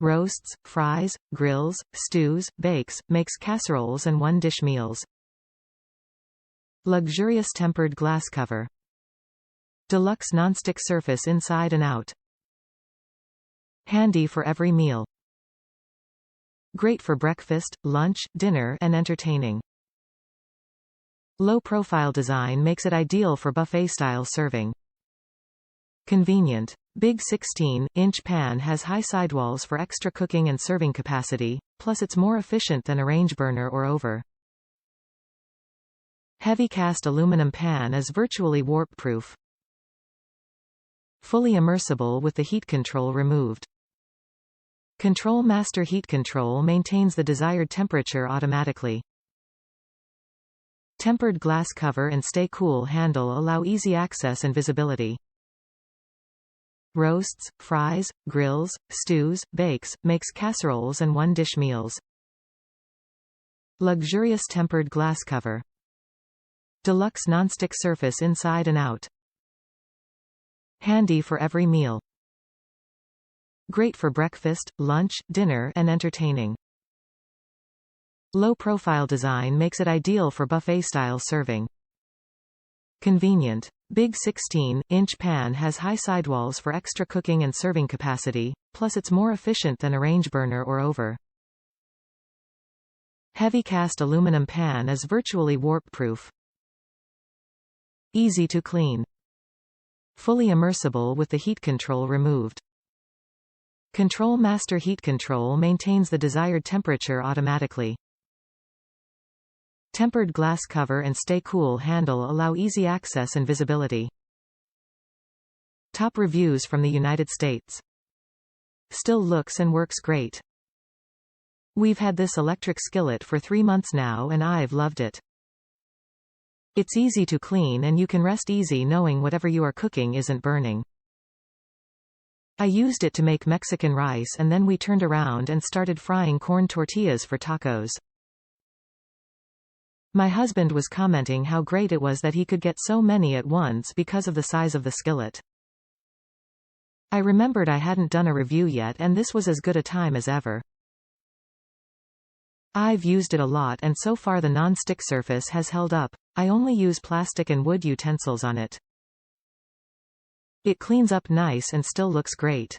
Roasts, fries, grills, stews, bakes, makes casseroles and one-dish meals. Luxurious tempered glass cover. Deluxe nonstick surface inside and out. Handy for every meal. Great for breakfast, lunch, dinner, and entertaining. Low-profile design makes it ideal for buffet-style serving. Convenient. Big 16-inch pan has high sidewalls for extra cooking and serving capacity, plus it's more efficient than a range burner or over. Heavy cast aluminum pan is virtually warp-proof. Fully immersible with the heat control removed. Control Master Heat Control maintains the desired temperature automatically. Tempered glass cover and stay cool handle allow easy access and visibility. Roasts, fries, grills, stews, bakes, makes casseroles and one-dish meals. Luxurious tempered glass cover. Deluxe nonstick surface inside and out. Handy for every meal. Great for breakfast, lunch, dinner, and entertaining. Low-profile design makes it ideal for buffet-style serving. Convenient. Big 16-inch pan has high sidewalls for extra cooking and serving capacity, plus it's more efficient than a range burner or over. Heavy cast aluminum pan is virtually warp-proof. Easy to clean. Fully immersible with the heat control removed. Control Master Heat Control maintains the desired temperature automatically. Tempered glass cover and stay cool handle allow easy access and visibility. Top reviews from the United States. Still looks and works great. We've had this electric skillet for 3 months now and I've loved it. It's easy to clean and you can rest easy knowing whatever you are cooking isn't burning. I used it to make Mexican rice and then we turned around and started frying corn tortillas for tacos. My husband was commenting how great it was that he could get so many at once because of the size of the skillet. I remembered I hadn't done a review yet and this was as good a time as ever. I've used it a lot and so far the non-stick surface has held up. I only use plastic and wood utensils on it. It cleans up nice and still looks great.